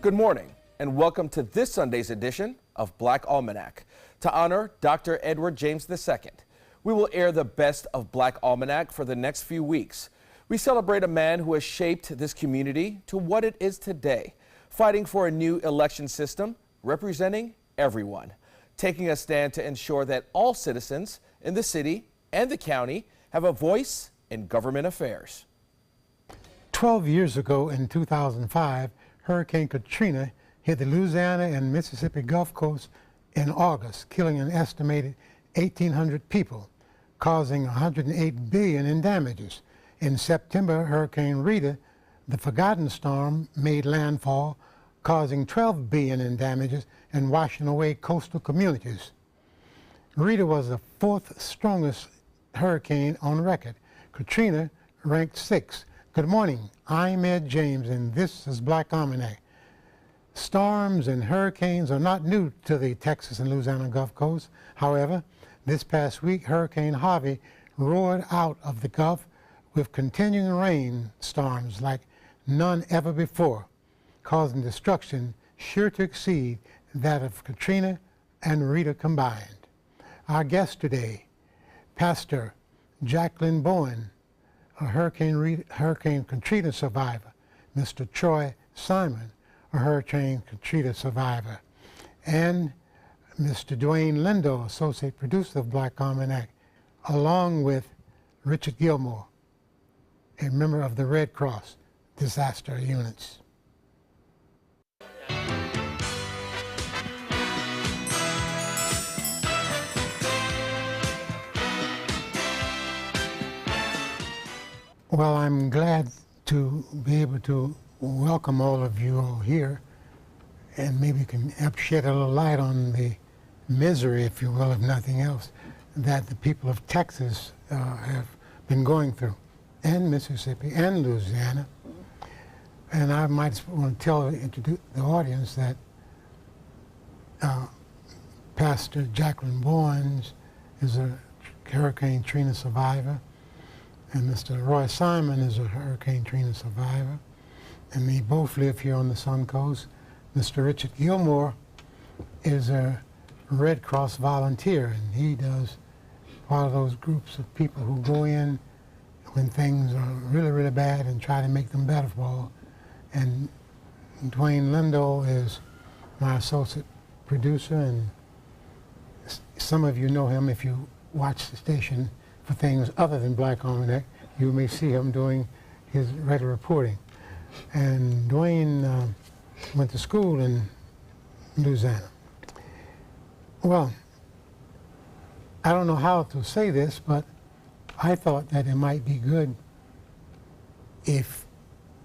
Good morning and welcome to this Sunday's edition of Black Almanac. To honor Dr. Edward James II, we will air the best of Black Almanac for the next few weeks. We celebrate a man who has shaped this community to what it is today, fighting for a new election system representing everyone, taking a stand to ensure that all citizens in the city and the county have a voice in government affairs. 12 years ago in 2005, Hurricane Katrina hit the Louisiana and Mississippi Gulf Coast in August, killing an estimated 1,800 people, causing $108 billion in damages. In September, Hurricane Rita, the forgotten storm, made landfall, causing $12 billion in damages and washing away coastal communities. Rita was the fourth strongest hurricane on record. Katrina ranked sixth. Good morning, I'm Ed James and this is Black Almanac. Storms and hurricanes are not new to the Texas and Louisiana Gulf Coast. However, this past week, Hurricane Harvey roared out of the Gulf with continuing rain storms like none ever before, causing destruction sure to exceed that of Katrina and Rita combined. Our guest today, Pastor Jacqueline Bowen, a Hurricane Katrina survivor, Mr. Troy Simon, a Hurricane Katrina survivor, and Mr. Dwayne Lindo, associate producer of Black Almanac, along with Richard Gilmore, a member of the Red Cross disaster units. Well, I'm glad to be able to welcome all of you all here, and maybe you can help shed a little light on the misery, if you will, if nothing else, that the people of Texas have been going through, and Mississippi and Louisiana. And I might want to introduce the audience that Pastor Jacqueline Bowen is a Hurricane Katrina survivor, and Mr. Roy Simon is a Hurricane Katrina survivor, and they both live here on the Sun Coast. Mr. Richard Gilmore is a Red Cross volunteer, and he does part of those groups of people who go in when things are really, really bad and try to make them better for all. And Dwayne Lindo is my associate producer, and some of you know him if you watch the station for things other than Black Almanac. You may see him doing his regular reporting. And Dwayne went to school in Louisiana. Well, I don't know how to say this, but I thought that it might be good if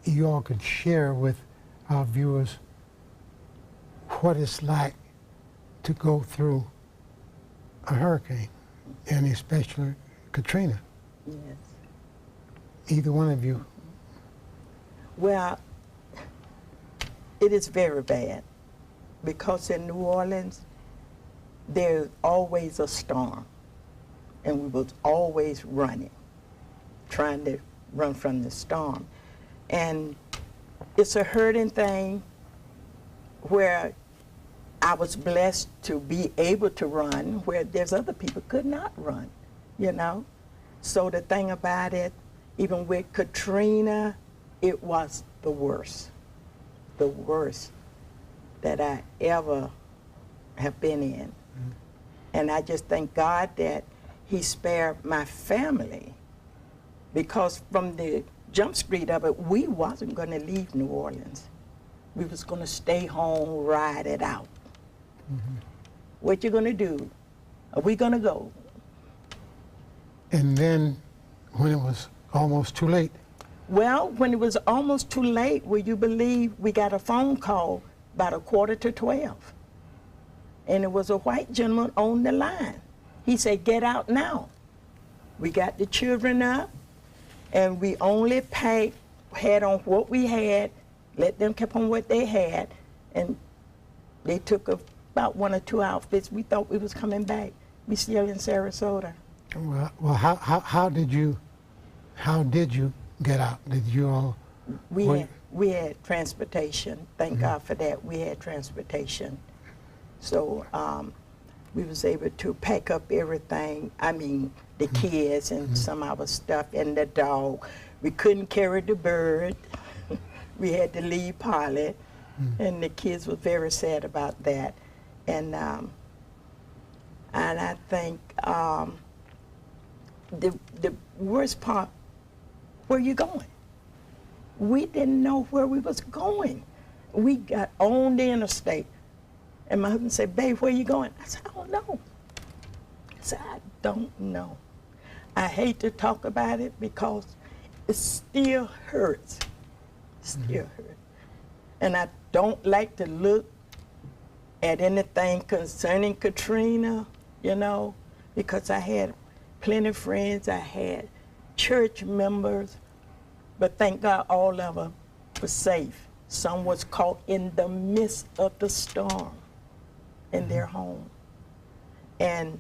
you all could share with our viewers what it's like to go through a hurricane, and especially Katrina. Yes. Either one of you. Well, it is very bad because in New Orleans, there's always a storm, and we was always running, trying to run from the storm. And it's a hurting thing where I was blessed to be able to run where there's other people could not run, you know? So the thing about it, even with Katrina, it was the worst that I ever have been in. Mm-hmm. And I just thank God that he spared my family, because from the jump street of it, we wasn't gonna leave New Orleans. We was gonna stay home, ride it out. Mm-hmm. What you gonna do? Are we gonna go? And then when it was almost too late? Well, when it was almost too late, will you believe we got a phone call about 11:45. And it was a white gentleman on the line. He said, get out now. We got the children up, and we only had on what we had, let them keep on what they had, and they took about 1 or 2 outfits. We thought we was coming back. We still in Sarasota. Well, how did you get out? Did you all We had transportation. Thank God for that. We had transportation. So we was able to pack up everything. I mean, the kids and some of our stuff and the dog. We couldn't carry the bird. We had to leave Polly, and the kids were very sad about that. And I think the worst part, where you going? We didn't know where we was going. We got on the interstate, and my husband said, "Babe, where you going?" I said, "I don't know." I said, "I don't know." I hate to talk about it because it still hurts. Still hurts. And I don't like to look at anything concerning Katrina, you know, because I had plenty of friends, I had church members, but thank God all of them were safe. Some was caught in the midst of the storm in their home. And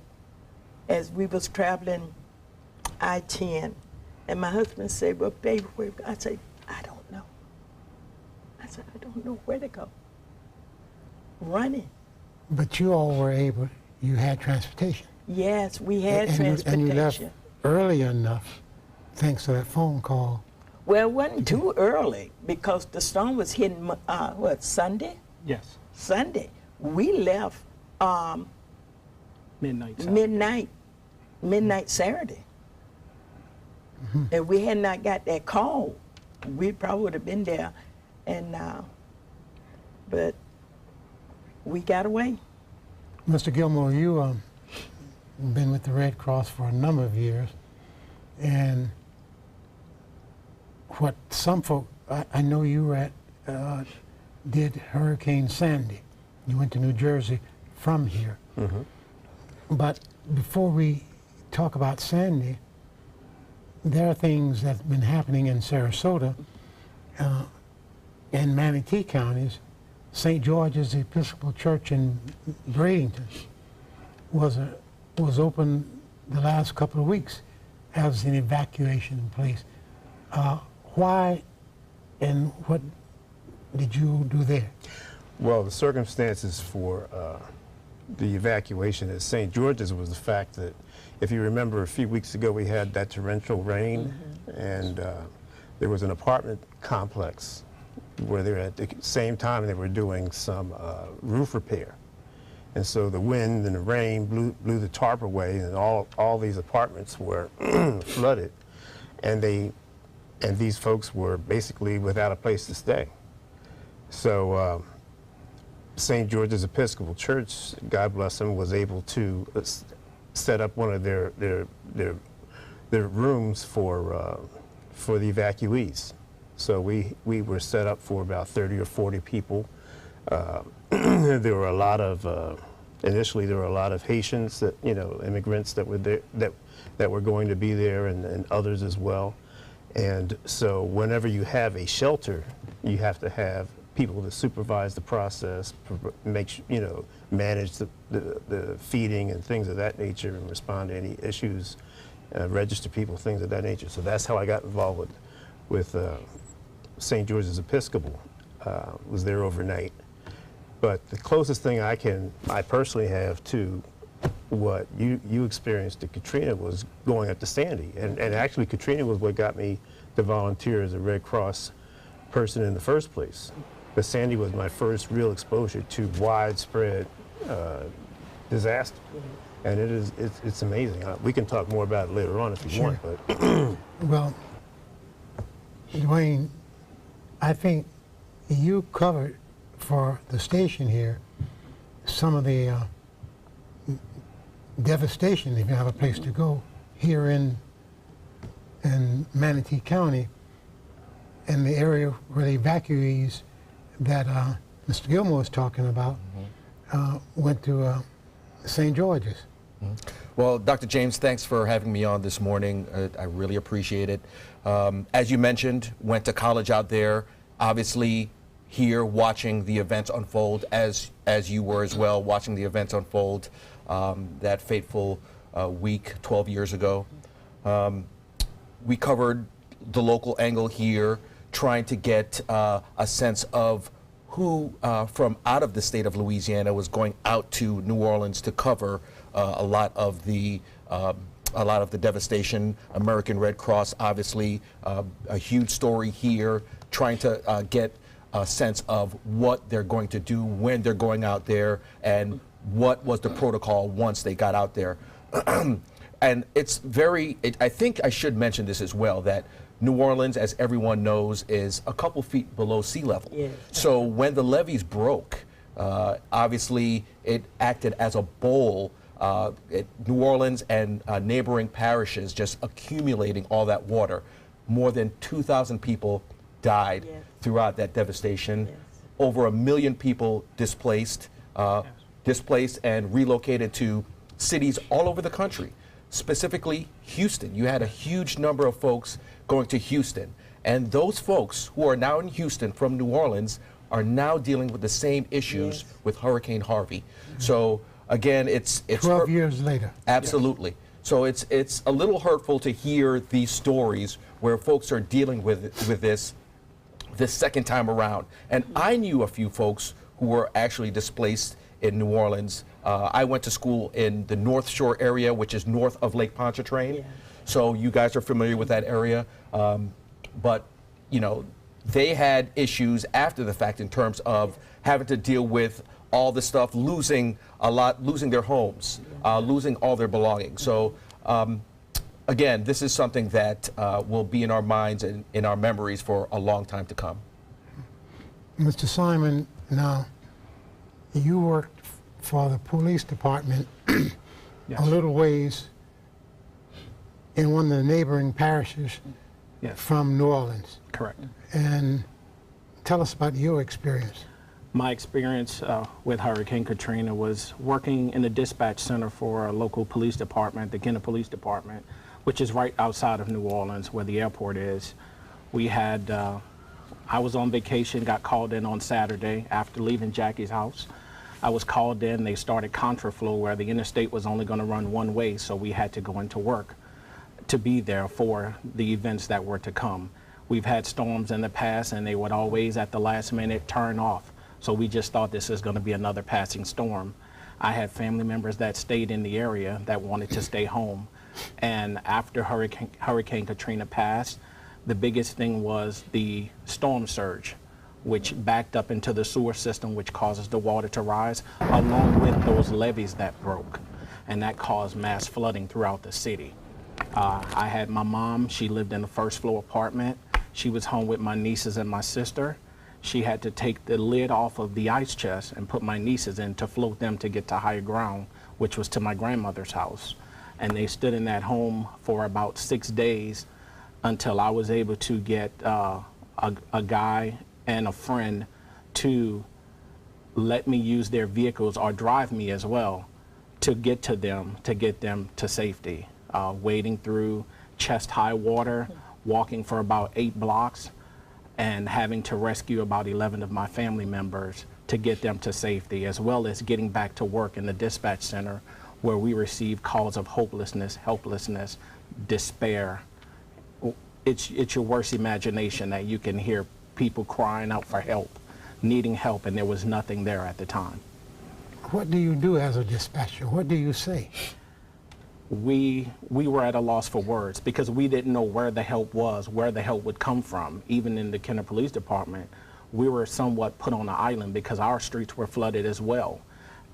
as we was traveling I-10, and my husband said, "Well, baby, where?" I said, "I don't know." I said, "I don't know where to go." Running. But you all were able, you had transportation. Yes, we had And transportation. you left early enough, thanks to that phone call. Well, it wasn't too early because the storm was hitting, Sunday? Yes. Sunday. We left Midnight Saturday. midnight Saturday. If we had not got that call, we probably would have been there. And but we got away. Mr. Gilmore, you been with the Red Cross for a number of years, and what some folk, I know you were at, did Hurricane Sandy. You went to New Jersey from here. But before we talk about Sandy, there are things that have been happening in Sarasota and Manatee counties. St. George's Episcopal Church in Bradenton was open the last couple of weeks as an evacuation in place. Why and what did you do there? Well, the circumstances for the evacuation at St. George's was the fact that, if you remember, a few weeks ago we had that torrential rain, and there was an apartment complex where they were at the same time they were doing some roof repair. And so the wind and the rain blew the tarp away, and all these apartments were flooded, and these folks were basically without a place to stay. So St. George's Episcopal Church, God bless them, was able to set up one of their rooms for the evacuees. So we were set up for about 30 or 40 people. There were a lot of initially there were a lot of Haitians that, you know, immigrants that were there, that were going to be there, and others as well. And so whenever you have a shelter, you have to have people to supervise the process, manage the feeding and things of that nature, and respond to any issues, register people, things of that nature. So that's how I got involved with St. George's Episcopal. Was there overnight. But the closest thing I personally have to what you experienced at Katrina was going up to Sandy. And actually Katrina was what got me to volunteer as a Red Cross person in the first place. But Sandy was my first real exposure to widespread disaster. And it's amazing. We can talk more about it later on if you want. But Well, Dwayne, I think you covered for the station here some of the devastation, if you have a place to go, here in Manatee County, in the area where the evacuees that Mr. Gilmore was talking about went to St. George's. Well, Dr. James, thanks for having me on this morning. I really appreciate it. As you mentioned, went to college out there, obviously here watching the events unfold, as you were as well, watching the events unfold that fateful week 12 years ago. We covered the local angle here, trying to get a sense of who from out of the state of Louisiana was going out to New Orleans to cover a lot of the devastation. American Red Cross, obviously, a huge story here, trying to get a sense of what they're going to do when they're going out there and what was the protocol once they got out there. And it's I think I should mention this as well, that New Orleans, as everyone knows, is a couple feet below sea level. Yes. So when the levees broke, obviously it acted as a bowl. New Orleans and neighboring parishes just accumulating all that water. More than 2,000 people died Yes. throughout that devastation. Yes. Over 1 million people displaced and relocated to cities all over the country. Specifically Houston. You had a huge number of folks going to Houston. And those folks who are now in Houston from New Orleans are now dealing with the same issues Yes. with Hurricane Harvey. So again, it's 12 years later. Absolutely. So it's a little hurtful to hear these stories where folks are dealing with this second time around. And I knew a few folks who were actually displaced in New Orleans. I went to school in the North Shore area, which is north of Lake Pontchartrain. Yeah. So you guys are familiar with that area. But, you know, they had issues after the fact in terms of having to deal with all the stuff, losing their homes, losing all their belongings. So, again, this is something that will be in our minds and in our memories for a long time to come. Mr. Simon, now, you worked for the police department Yes. a little ways in one of the neighboring parishes Yes. from New Orleans. Correct. And tell us about your experience. My experience with Hurricane Katrina was working in the dispatch center for a local police department, the Kenner Police Department, which is right outside of New Orleans where the airport is. We had, I was on vacation, got called in on Saturday after leaving Jackie's house. I was called in, they started contraflow where the interstate was only going to run one way, so we had to go into work to be there for the events that were to come. We've had storms in the past and they would always at the last minute turn off. So we just thought this is going to be another passing storm. I had family members that stayed in the area that wanted to stay home. And after Hurricane Katrina passed, the biggest thing was the storm surge, which backed up into the sewer system, which causes the water to rise, along with those levees that broke. And that caused mass flooding throughout the city. I had my mom, she lived in the first floor apartment. She was home with my nieces and my sister. She had to take the lid off of the ice chest and put my nieces in to float them to get to higher ground, which was to my grandmother's house. And they stood in that home for about 6 days until I was able to get a guy and a friend to let me use their vehicles or drive me as well to get to them, to get them to safety. Wading through chest-high water, walking for about 8 blocks, and having to rescue about 11 of my family members to get them to safety, as well as getting back to work in the dispatch center where we receive calls of hopelessness, helplessness, despair. It's your worst imagination that you can hear people crying out for help, needing help, and there was nothing there at the time. What do you do as a dispatcher? What do you say? We were at a loss for words because we didn't know where the help was, where the help would come from. Even in the Kenner Police Department, we were somewhat put on an island because our streets were flooded as well.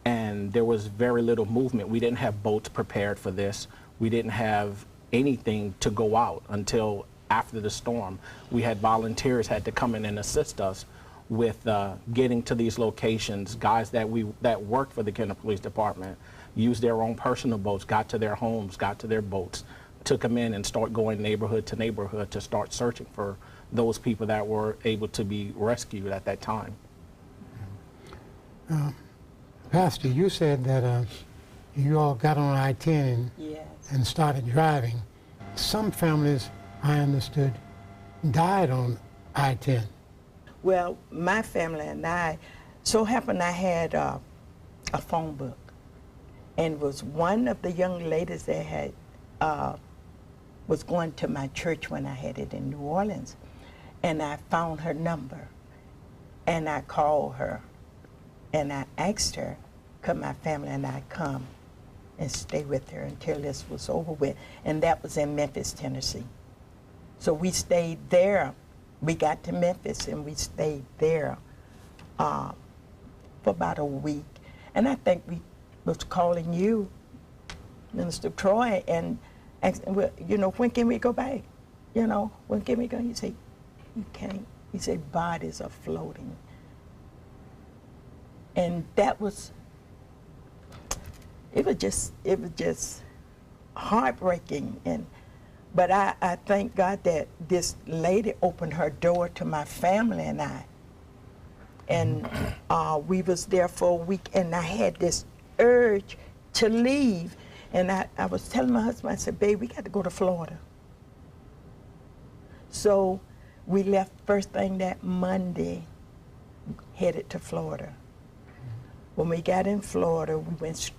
And there was very little movement. We didn't have boats prepared for this. We didn't have anything to go out until after the storm. We had volunteers had to come in and assist us with getting to these locations. Guys that worked for the Kenner Police Department used their own personal boats, got to their homes, got to their boats, took them in and start going neighborhood to neighborhood to start searching for those people that were able to be rescued at that time. Pastor, you said that you all got on I-10 Yes. and started driving. Some families, I understood, died on I-10. Well, my family and I, so happened I had a phone book. And it was one of the young ladies that had was going to my church when I had it in New Orleans. And I found her number, and I called her, and I asked her, could my family and I come and stay with her until this was over with? And that was in Memphis, Tennessee. So we stayed there. We got to Memphis, and we stayed there for about a week. And I think we was calling you, Minister Troy, and asking, well, you know, when can we go back? You know, when can we go? He said, you can't. He said, bodies are floating. And that was, it was just heartbreaking. But I thank God that this lady opened her door to my family and I. And we was there for a week, and I had this urge to leave. And I was telling my husband, I said, babe, we got to go to Florida. So we left first thing that Monday, headed to Florida. When we got in Florida, we went,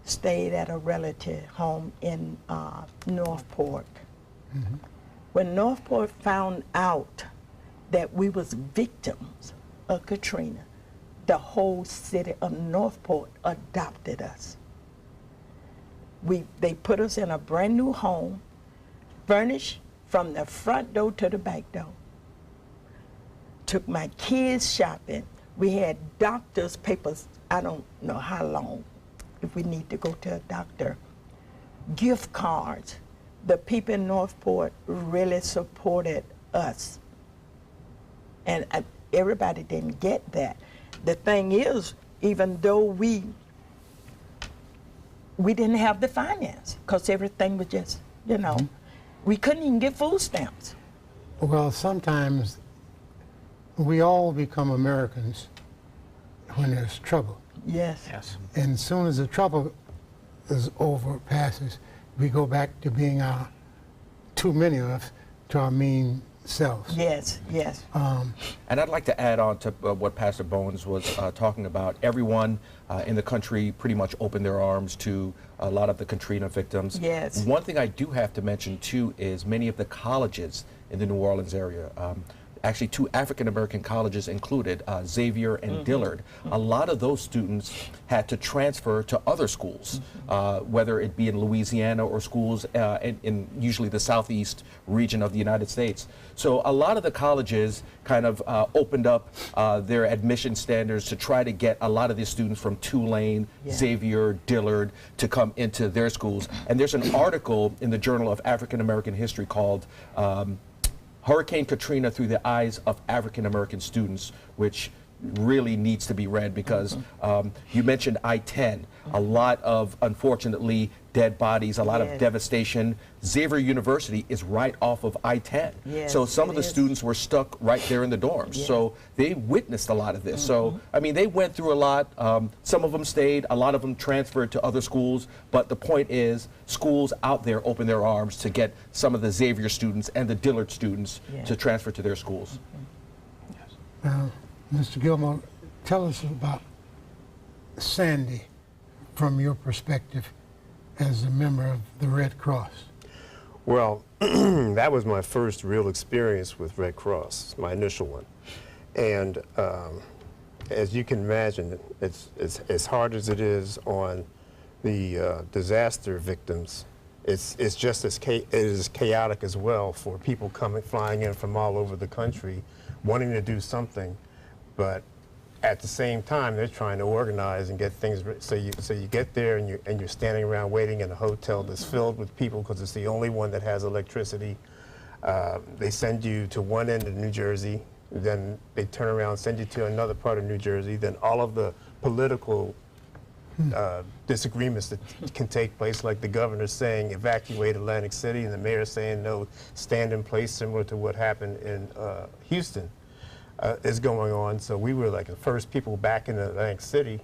stayed at a relative home in Northport. Mm-hmm. When Northport found out that we was victims of Katrina, the whole city of Northport adopted us. They put us in a brand new home, furnished from the front door to the back door. Took my kids shopping. We had doctor's papers, I don't know how long, if we need to go to a doctor. Gift cards. The people in Northport really supported us. And everybody didn't get that. The thing is, even though we didn't have the finance, because everything was just, you know, we couldn't even get food stamps. Well, sometimes we all become Americans when there's trouble. Yes. Yes. And as soon as the trouble is over, passes, we go back to being too many of us, to our mean selves. Yes, yes. And I'd like to add on to what Pastor Bones was talking about. Everyone in the country pretty much opened their arms to a lot of the Katrina victims. Yes. One thing I do have to mention too is many of the colleges in the New Orleans area, actually 2 African-American colleges included, Xavier and Dillard. A lot of those students had to transfer to other schools, whether it be in Louisiana or schools in usually the southeast region of the United States. So a lot of the colleges kind of opened up their admission standards to try to get a lot of these students from Tulane, Xavier, Dillard to come into their schools. And there's an article in the Journal of African American History called Hurricane Katrina Through the Eyes of African American Students, which really needs to be read because you mentioned I-10, a lot of, unfortunately, dead bodies, a lot of devastation. Xavier University is right off of I-10. Yes, so some of the students were stuck right there in the dorms. So they witnessed a lot of this. So, I mean, they went through a lot. Some of them stayed, a lot of them transferred to other schools. But the point is, schools out there open their arms to get some of the Xavier students and the Dillard students to transfer to their schools. Mr. Gilmore, tell us about Sandy from your perspective as a member of the Red Cross. Well, that was my first real experience with Red Cross, my initial one. And as you can imagine, it's as hard as it is on the disaster victims, it's just as chaotic as well for people flying in from all over the country, wanting to do something, but at the same time, they're trying to organize and get things. So you get there and you're standing around waiting in a hotel that's filled with people because it's the only one that has electricity. They send you to one end of New Jersey, then they turn around and send you to another part of New Jersey. Then all of the political disagreements that can take place, like the governor saying evacuate Atlantic City and the mayor saying no, stand in place, similar to what happened in Houston. Is going on. So we were like the first people back in Atlantic City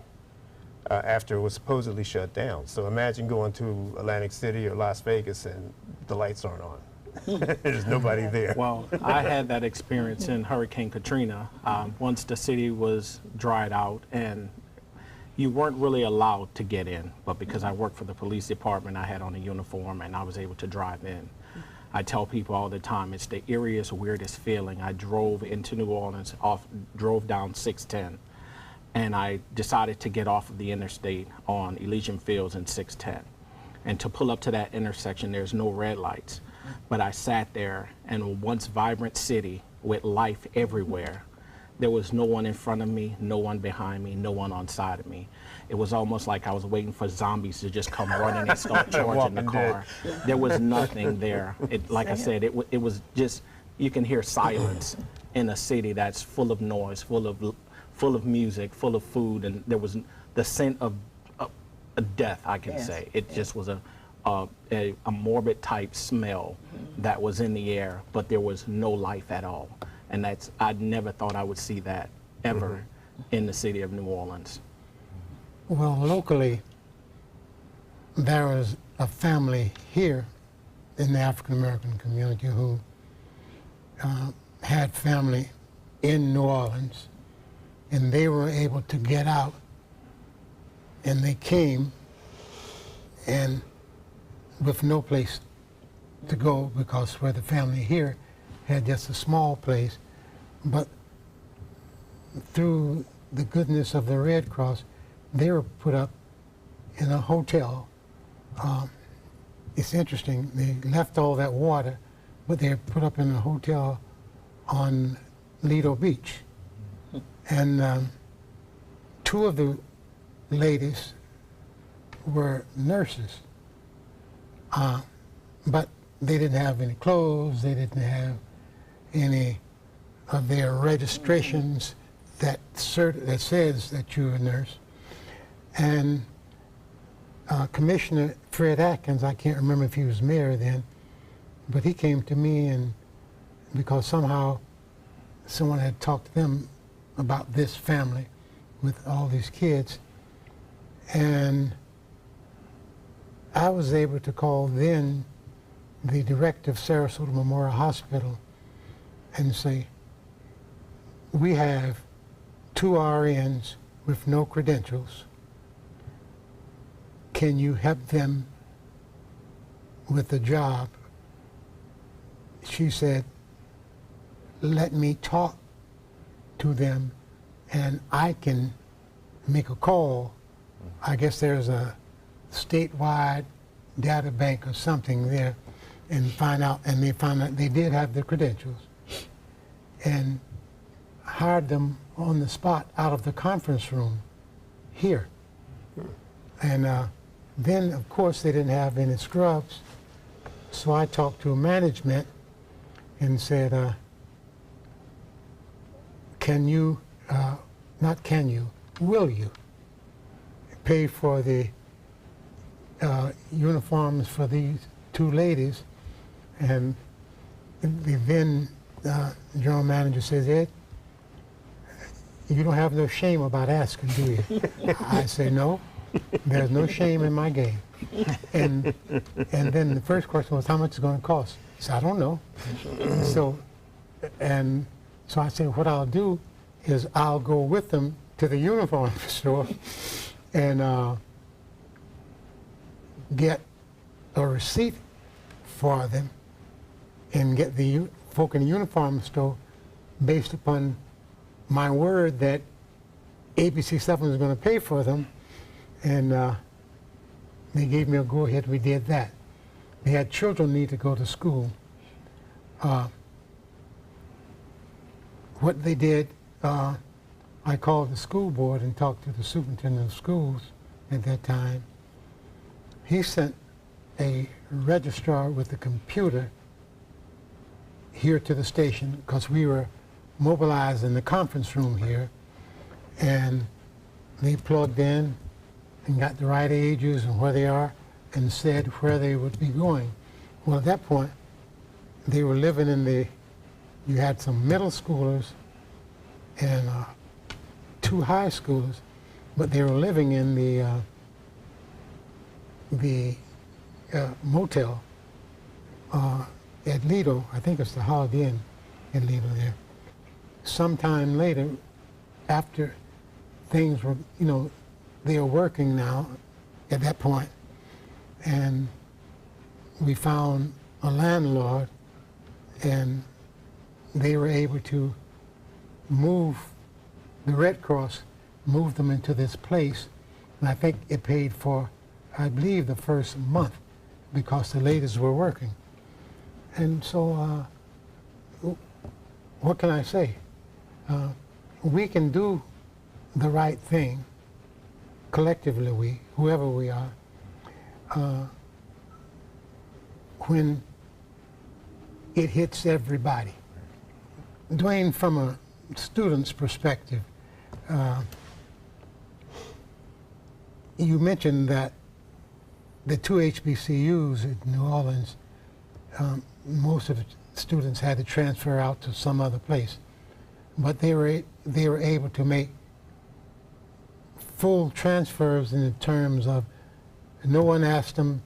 after it was supposedly shut down. So imagine going to Atlantic City or Las Vegas and the lights aren't on. There's nobody there. Well, I had that experience in Hurricane Katrina. Once the city was dried out and you weren't really allowed to get in, but because I worked for the police department, I had on a uniform and I was able to drive in. I tell people all the time, it's the eeriest, weirdest feeling. I drove into New Orleans, drove down 610, and I decided to get off of the interstate on Elysian Fields and 610. And to pull up to that intersection, there's no red lights. But I sat there in a once vibrant city with life everywhere. There was no one in front of me, no one behind me, no one on side of me. It was almost like I was waiting for zombies to just come running and start charging the car. There was nothing there. Like I said, it was just, you can hear silence in a city that's full of noise, full of music, full of food, and there was the scent of death, I can say. It just was a morbid type smell that was in the air, but there was no life at all. And I never thought I would see that ever in the city of New Orleans. Well, locally, there was a family here in the African American community who had family in New Orleans, and they were able to get out, and they came, and with no place to go, because where the family here had just a small place, but through the goodness of the Red Cross, they were put up in a hotel. It's interesting, they left all that water, but they were put up in a hotel on Lido Beach. And two of the ladies were nurses, but they didn't have any clothes, they didn't have any of their registrations that says that you're a nurse. And Commissioner Fred Atkins, I can't remember if he was mayor then, but he came to me, and because somehow someone had talked to them about this family with all these kids, and I was able to call then the director of Sarasota Memorial Hospital and say, we have 2 RNs with no credentials. Can you help them with a job? She said, let me talk to them and I can make a call. I guess there's a statewide data bank or something there, and find out, and they found out they did have the credentials, and hired them on the spot out of the conference room here. And then, of course, they didn't have any scrubs, so I talked to management and said, will you pay for the uniforms for these 2 ladies? And the then general manager says, Ed, you don't have no shame about asking, do you? I say, no, there's no shame in my game. And then the first question was, how much is it going to cost? I said, I don't know. So I said, what I'll do is I'll go with them to the uniform store and get a receipt for them and get the folk in the uniform store based upon my word that ABC 7 was going to pay for them, and they gave me a go-ahead. We did that. They had children need to go to school. What they did, I called the school board and talked to the superintendent of schools at that time. He sent a registrar with a computer here to the station, because we were mobilized in the conference room here, and they plugged in and got the right ages and where they are and said where they would be going. Well, at that point, they were living in you had some middle schoolers and 2 high schoolers, but they were living in the motel at Lido. I think it's the Holiday Inn in Lido there. Sometime later, after things were, they were working now at that point, and we found a landlord, and they were able to move the Red Cross, moved them into this place, and I think it paid for, I believe, the first month because the ladies were working. And so, what can I say? We can do the right thing, collectively, whoever we are, when it hits everybody. Dwayne, from a student's perspective, you mentioned that the two HBCUs in New Orleans, most of the students had to transfer out to some other place, but they were able to make full transfers in the terms of no one asked them,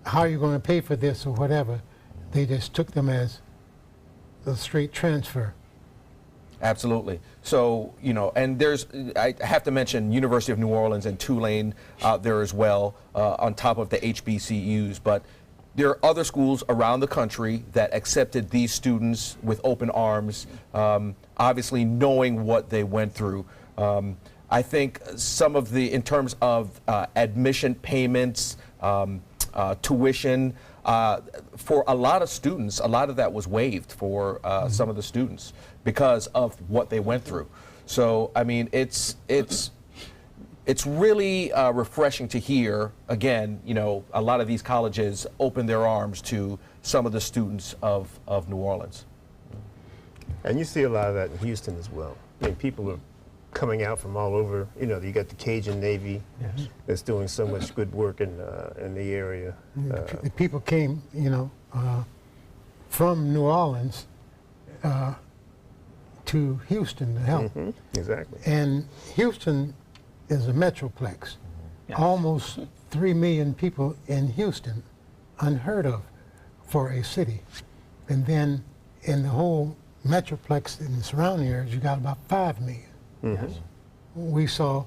how are you going to pay for this or whatever. They just took them as a straight transfer. Absolutely. So, you know, and I have to mention University of New Orleans and Tulane out there as well, on top of the HBCUs. But there are other schools around the country that accepted these students with open arms, obviously knowing what they went through. I think some of in terms of admission payments, tuition, for a lot of students, a lot of that was waived for some of the students because of what they went through. So, I mean, it's really refreshing to hear, again, you know, a lot of these colleges open their arms to some of the students of New Orleans. And you see a lot of that in Houston as well. I mean, people are coming out from all over. You know, you got the Cajun Navy that's doing so much good work in the area. The people came, you know, from New Orleans to Houston to help. Exactly. And Houston is a metroplex. Yes. Almost 3 million people in Houston, unheard of for a city. And then in the whole metroplex in the surrounding areas, you got about 5 million. Yes. We saw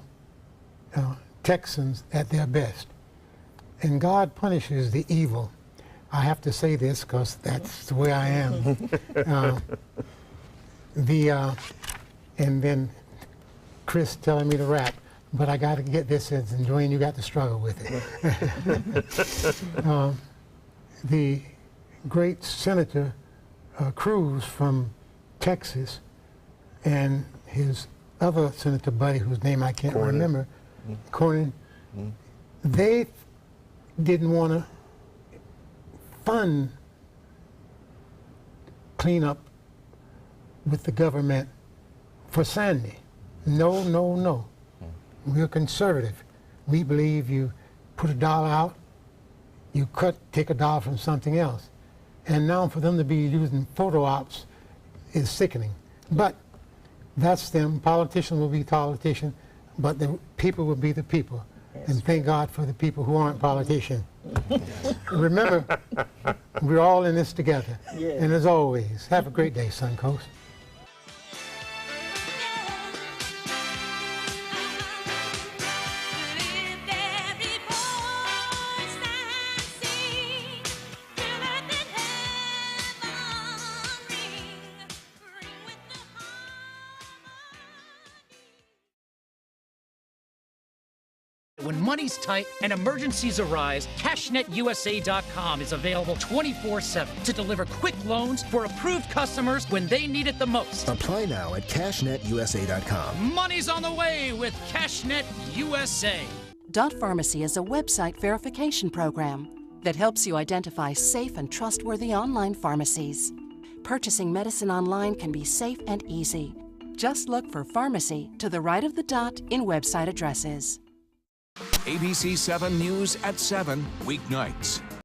Texans at their best. And God punishes the evil. I have to say this because that's the way I am. And then Chris telling me to rap, but I got to get this in, and Dwayne, you got to struggle with it. The great Senator Cruz from Texas and his other senator buddy, whose name I can't remember, Cornyn, they didn't want to fund cleanup with the government for Sandy. No, no, no. We're conservative. We believe you put $1 out, you take $1 from something else. And now for them to be using photo ops is sickening. But that's them. Politicians will be politicians, but the people will be the people. And thank God for the people who aren't politicians. Remember, we're all in this together. Yes. And as always, have a great day, Suncoast. When money's tight and emergencies arise, CashNetUSA.com is available 24/7 to deliver quick loans for approved customers when they need it the most. Apply now at CashNetUSA.com. Money's on the way with CashNet USA. Dot Pharmacy is a website verification program that helps you identify safe and trustworthy online pharmacies. Purchasing medicine online can be safe and easy. Just look for pharmacy to the right of the dot in website addresses. ABC 7 News at 7, weeknights.